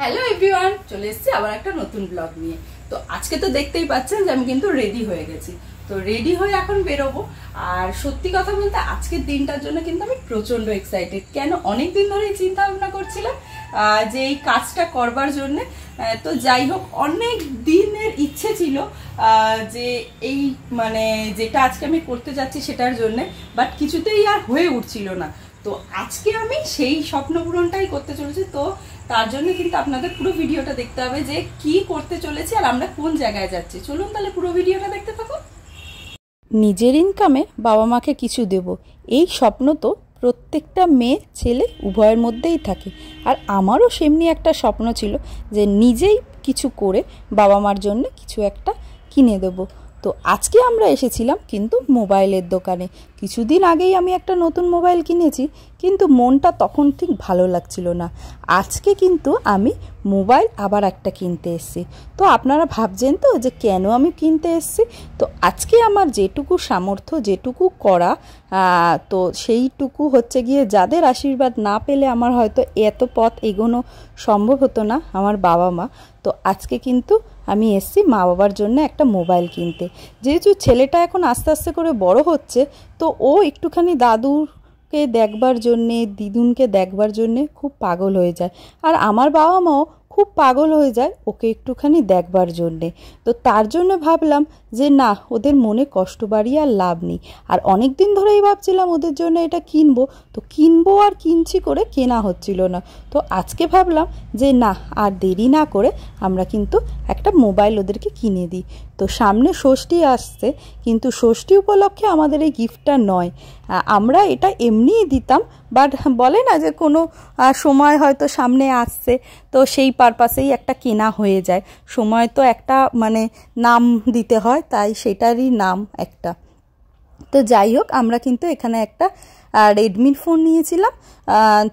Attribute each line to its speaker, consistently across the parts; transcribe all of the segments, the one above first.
Speaker 1: Hello everyone, চলে এসেছি আবার একটা নতুন ব্লগ নিয়ে। তো আজকে তো দেখতেই পাচ্ছেন যে আমি কিন্তু রেডি হয়ে গেছি। তো রেডি হয়ে এখন বেরোবো। আর সত্যি কথা বলতে আজকের দিনটার জন্য কিন্তু আমি প্রচন্ড এক্সাইটেড। কেন, অনেক দিন ধরে চিন্তা ভাবনা করছিলাম যে এই কাজটা করবার জন্য। তো যাই হোক, অনেক দিনের ইচ্ছে ছিল যে এই মানে যেটা আজকে আমি করতে যাচ্ছি সেটার জন্য, বাট কিছুতেই আর হয়ে উঠছিল না। তো আজকে আমি সেই স্বপ্ন পূরণটাই করতে চলেছি। তো তার জন্য কিন্তু আপনাদের পুরো ভিডিওটা দেখতে হবে যে কি করতে চলেছি আর আমরা কোন জায়গায় যাচ্ছি। চলুন তাহলে পুরো ভিডিওটা দেখতে থাকুন। নিজের ইনকামে বাবা মাকে কিছু দেব, এই স্বপ্ন তো প্রত্যেকটা মেয়ে ছেলে উভয়ের মধ্যেই থাকে। আর আমারও সেমনি একটা স্বপ্ন ছিল যে নিজেই কিছু করে বাবা মার জন্য কিছু একটা কিনে দেব। তো আজকে আমরা এসেছিলাম কিন্তু মোবাইলের দোকানে। কিছুদিন আগেই আমি একটা নতুন মোবাইল কিনেছি, কিন্তু মনটা তখন ঠিক ভালো লাগছিল না। আজকে কিন্তু আমি মোবাইল আবার একটা কিনতে এসেছি। তো আপনারা ভাবছেন তো যে কেন আমি কিনতে এসেছি। তো আজকে আমার যেটুকু সামর্থ্য, যেটুকু করা, তো সেইটুকু হচ্ছে গিয়ে, যাদের আশীর্বাদ না পেলে আমার হয়তো এত পথ এগোনো সম্ভব হতো না, আমার বাবা মা। তো আজকে কিন্তু আমি এসেছি মা বাবার জন্য একটা মোবাইল কিনতে। যেহেতু ছেলেটা এখন আস্তে আস্তে করে বড় হচ্ছে, তো ও একটুখানি দাদুকে দেখবার জন্যে, দিদুনকে দেখবার জন্যে খুব পাগল হয়ে যায়। আর আমার বাবা মাও খুব পাগল হয়ে যায় ওকে একটুখানি দেখবার জন্যে। তো তার জন্য ভাবলাম যে না, ওদের মনে কষ্ট বাড়িয়ে আর লাভ নেই। আর অনেক দিন ধরেই ভাবছিলাম ওদের জন্য এটা কিনবো, তো কিনবো আর কিনছি করে কেনা হচ্ছিল না। তো আজকে ভাবলাম যে না, আর দেরি না করে আমরা কিন্তু একটা মোবাইল ওদেরকে কিনে দিই। তো সামনে ষষ্ঠী আসছে, কিন্তু ষষ্ঠী উপলক্ষে আমাদের এই গিফটটা নয়, আমরা এটা এমনিই দিতাম। বাট বলে না যে কোনো সময় হয়তো সামনে আসছে, তো সেই পারপাসেই একটা কেনা হয়ে যায়। সময় তো একটা মানে নাম দিতে হয়, তাই সেটারই নাম একটা। তো যাই হোক, আমরা কিন্তু এখানে একটা রেডমির ফোন নিয়েছিলাম।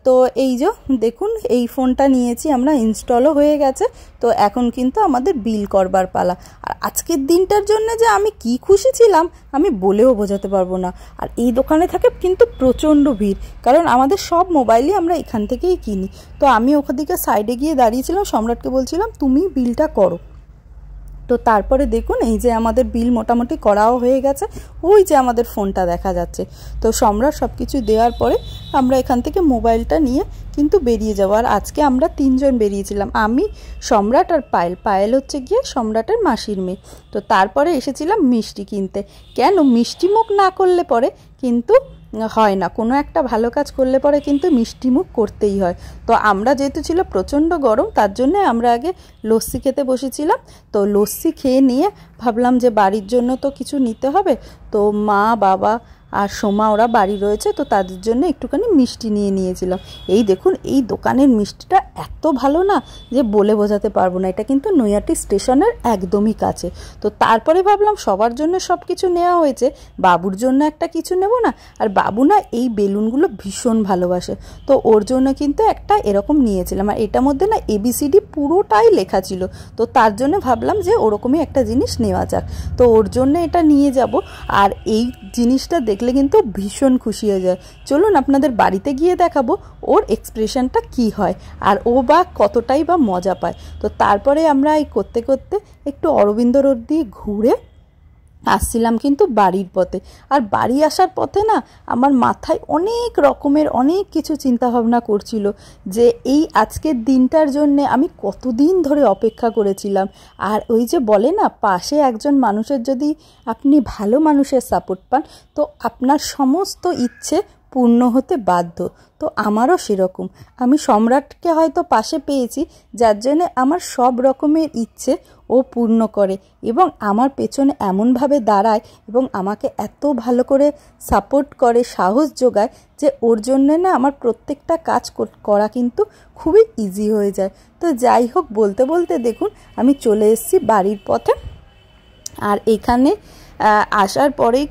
Speaker 1: তো এই যে দেখুন, এই ফোনটা নিয়েছি আমরা, ইনস্টলও হয়ে গেছে। তো এখন কিন্তু আমাদের বিল করবার পালা। আর আজকের দিনটার জন্য যে আমি কি খুশি ছিলাম আমি বলেও বোঝাতে পারবো না। আর এই দোকানে থাকে কিন্তু প্রচণ্ড ভিড়, কারণ আমাদের সব মোবাইলই আমরা এখান থেকেই কিনি। তো আমি ওখানে সাইডে গিয়ে দাঁড়িয়েছিলাম, সম্রাটকে বলছিলাম তুমি বিলটা করো। তো তারপরে দেখুন এই যে আমাদের বিল মোটামুটি করাও হয়ে গেছে, ওই যে আমাদের ফোনটা দেখা যাচ্ছে। তো সম্রাট সব কিছু দেওয়ার পরে আমরা এখান থেকে মোবাইলটা নিয়ে কিন্তু বেরিয়ে যাবো। আর আজকে আমরা তিনজন বেরিয়েছিলাম, আমি, সম্রাট আর পায়েল। পায়েল হচ্ছে গিয়ে সম্রাটের মাসির মেয়ে। তো তারপরে এসেছিলাম মিষ্টি কিনতে। কেন, মিষ্টি মুখ না করলে পরে কিন্তু হয় না, কোনো একটা ভালো কাজ করলে পরে কিন্তু মিষ্টি মুখ করতেই হয়। তো আমরা যেহেতু ছিল প্রচণ্ড গরম, তার জন্য আমরা আগে লস্যি খেতে বসেছিলাম। তো লস্যি খেয়ে নিয়ে ভাবলাম যে বাড়ির জন্য তো কিছু নিতে হবে। তো মা, বাবা আর সোমা ওরা বাড়ি রয়েছে, তো তাদের জন্য একটুখানি মিষ্টি নিয়ে নিয়েছিলাম। এই দেখুন, এই দোকানের মিষ্টিটা এত ভালো না যে বলে বোঝাতে পারবো না। এটা কিন্তু নৈহাটি স্টেশনের একদমই কাছে। তো তারপরে ভাবলাম সবার জন্য সব কিছু নেওয়া হয়েছে, বাবুর জন্য একটা কিছু নেব না। আর বাবু না এই বেলুনগুলো ভীষণ ভালোবাসে, তো ওর জন্য কিন্তু একটা এরকম নিয়েছিলাম। আর এটার মধ্যে না ABCD পুরোটাই লেখা ছিল। তো তার জন্য ভাবলাম যে ওরকমই একটা জিনিস নেওয়া যাক। তো ওর জন্য এটা নিয়ে যাব। আর এই জিনিসটা দেখলে কিন্তু ভীষণ খুশি হয়ে যায়। চলুন আপনাদের বাড়িতে গিয়ে দেখাবো ওর এক্সপ্রেশনটা কি হয়, আর ও বা কতটাই বা মজা পায়। তো তারপরে আমরা এই করতে করতে একটু অরবিন্দ রোড দিয়ে ঘুরে আসছিলাম কিন্তু বাড়ির পথে। আর বাড়ি আসার পথে না আমার মাথায় অনেক রকমের অনেক কিছু চিন্তাভাবনা করছিল যে এই আজকের দিনটার জন্যে আমি কতদিন ধরে অপেক্ষা করেছিলাম। আর ওই যে বলে না, পাশে একজন মানুষের যদি আপনি ভালো মানুষের সাপোর্ট পান, তো আপনার সমস্ত ইচ্ছে পূর্ণ হতে বাধ্য। তো আমারও সেরকম, আমি সম্রাটকে হয়তো পাশে পেয়েছি, যার জন্যে আমার সব রকমের ইচ্ছে ও পূর্ণ করে এবং আমার পেছনে এমনভাবে দাঁড়ায় এবং আমাকে এত ভালো করে সাপোর্ট করে, সাহস যোগায় যে ওর জন্যে না আমার প্রত্যেকটা কাজ করা কিন্তু খুবই ইজি হয়ে যায়। তো যাই হোক, বলতে বলতে দেখুন আমি চলে এসেছি বাড়ির পথে। আর এখানে আসার পরেই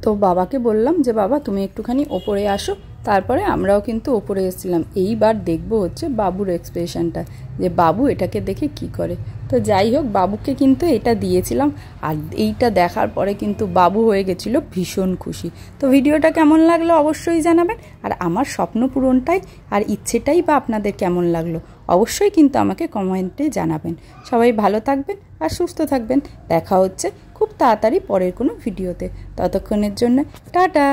Speaker 1: তো বাবাকে বললাম যে বাবা তুমি একটুখানি ওপরে আসো। তারপরে আমরাও কিন্তু ওপরে এসেছিলাম। এইবার দেখবো হচ্ছে বাবুর এক্সপ্রেশনটা, যে বাবু এটাকে দেখে কি করে। তো যাই হোক, বাবুকে কিন্তু এটা দিয়েছিলাম। আর এইটা দেখার পরে কিন্তু বাবু হয়ে গেছিলো ভীষণ খুশি। তো ভিডিওটা কেমন লাগলো অবশ্যই জানাবেন। আর আমার স্বপ্ন পূরণটাই আর ইচ্ছেটাই বা আপনাদের কেমন লাগলো অবশ্যই কিন্তু আমাকে কমেন্টে জানাবেন। সবাই ভালো থাকবেন আর সুস্থ থাকবেন। দেখা হচ্ছে খুব তাড়াতাড়ি পরের কোনো ভিডিওতে। ততক্ষণের জন্য টাটা।